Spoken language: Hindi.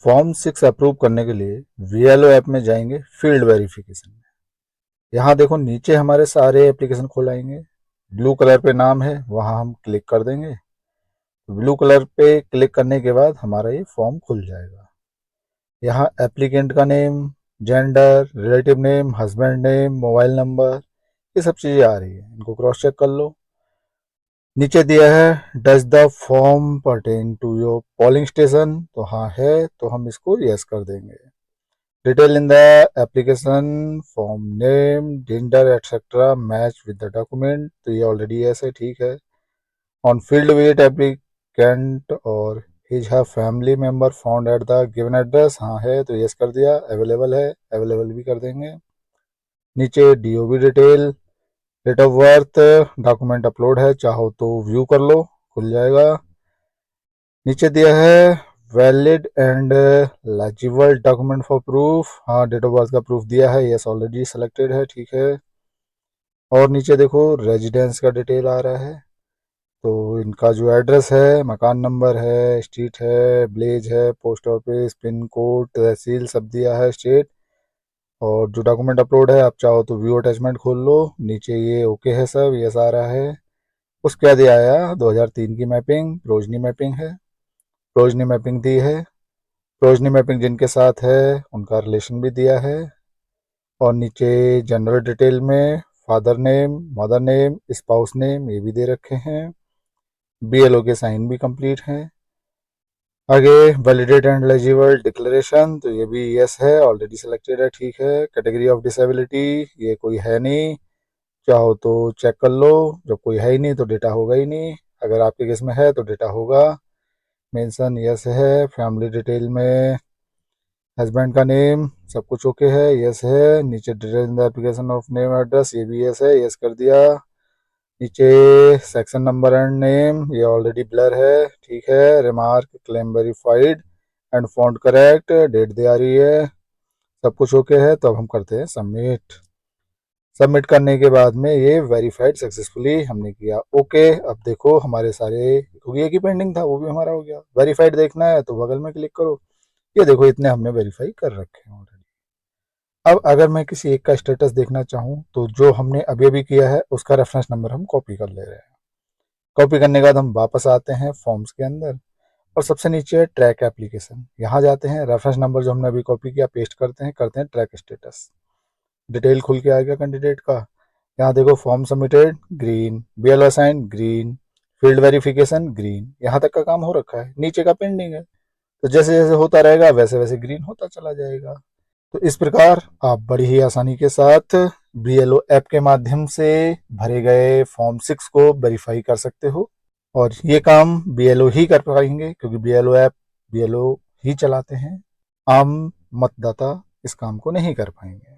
फॉर्म 6 अप्रूव करने के लिए वीएलओ ऐप में जाएंगे फील्ड वेरिफिकेशन में। यहाँ देखो नीचे हमारे सारे एप्लीकेशन खोल आएंगे। ब्लू कलर पे नाम है, वहाँ हम क्लिक कर देंगे। ब्लू कलर पे क्लिक करने के बाद हमारा ये फॉर्म खुल जाएगा। यहाँ एप्लीकेंट का name, gender, relative name, husband name, mobile number, ये सब चीज़ें आ रही है, इनको क्रॉस चेक कर लो। नीचे दिया है does the form pertain to your polling station, तो हाँ है, तो हम इसको यस कर देंगे। Detail in the application form name, gender etcetera match with the document, तो ये ऑलरेडी यस है, ठीक है। ऑन फील्ड विजिट एप्लीकेंट और हिज है family member found at the given address, हाँ है, तो यस कर दिया। अवेलेबल है, अवेलेबल भी कर देंगे। नीचे DOB detail, date of birth, document upload है, चाहो तो व्यू कर लो, खुल जाएगा। नीचे दिया है valid and legible document for proof, हाँ डेट ऑफ बर्थ का प्रूफ दिया है, यस ऑलरेडी सेलेक्टेड है, ठीक है। और नीचे देखो रेजिडेंस का डिटेल आ रहा है, तो इनका जो एड्रेस है, मकान नंबर है, स्ट्रीट है, विलेज है, पोस्ट ऑफिस, पिन कोड, तहसील सब दिया है, स्टेट। और जो डॉक्यूमेंट अपलोड है, आप चाहो तो व्यू अटैचमेंट खोल लो। नीचे ये ओके है, सब यस आ रहा है। उसके बाद ये आया 2003 की मैपिंग, प्रोजनी मैपिंग है, प्रोजनी मैपिंग दी है। प्रोजनी मैपिंग जिनके साथ है उनका रिलेशन भी दिया है। और नीचे जनरल डिटेल में father name, mother name, spouse name ये भी दे रखे हैं। बीएलओ के साइन भी कंप्लीट हैं। आगे वैलिडेट एंड एलिजिबल डिक्लेरेशन, तो ये भी यस है, ऑलरेडी सिलेक्टेड है, ठीक है। कैटेगरी ऑफ डिसेबिलिटी, ये कोई है नहीं, चाहो तो चेक कर लो, जब कोई है ही नहीं तो डेटा होगा ही नहीं, अगर आपके केस में है तो डेटा होगा। मेंशन यस है। फैमिली डिटेल में हस्बैंड का नेम सब कुछ ओके है, यस है। नीचे detail in the application of name address, ये भी यस है, यस कर दिया। नीचे सेक्शन नंबर एंड नेम, ये ऑलरेडी ब्लर है, ठीक है। Remark claim verified and font correct, date दे आ रही है, सब कुछ ओके है। तो अब हम करते हैं सबमिट। सबमिट करने के बाद में ये वेरीफाइड सक्सेसफुली हमने किया, ओके। अब देखो हमारे सारे, क्योंकि एक ही पेंडिंग था वो भी हमारा हो गया। वेरीफाइड देखना है तो बगल में क्लिक करो, ये देखो इतने हमने वेरीफाई कर रखे हैं ऑलरेडी। अब अगर मैं किसी एक का स्टेटस देखना चाहूँ तो जो हमने अभी अभी किया है उसका रेफरेंस नंबर हम कॉपी कर ले रहे हैं। कॉपी करने के बाद हम वापस आते हैं फॉर्म्स के अंदर और सबसे नीचे है ट्रैक एप्लीकेशन, यहाँ जाते हैं, रेफरेंस नंबर जो हमने अभी कॉपी किया पेस्ट करते हैं ट्रैक स्टेटस। डिटेल खुल के आ गया कैंडिडेट का। यहाँ देखो form submitted green, BLO sign green, field verification green, यहाँ तक का काम हो रखा है, नीचे का पेंडिंग है। तो जैसे जैसे होता रहेगा वैसे वैसे ग्रीन होता चला जाएगा। तो इस प्रकार आप बड़ी ही आसानी के साथ बीएलओ ऐप के माध्यम से भरे गए फॉर्म 6 को वेरीफाई कर सकते हो। और ये काम बीएलओ ही कर पाएंगे क्योंकि बीएलओ ऐप बीएलओ ही चलाते हैं, आम मतदाता इस काम को नहीं कर पाएंगे।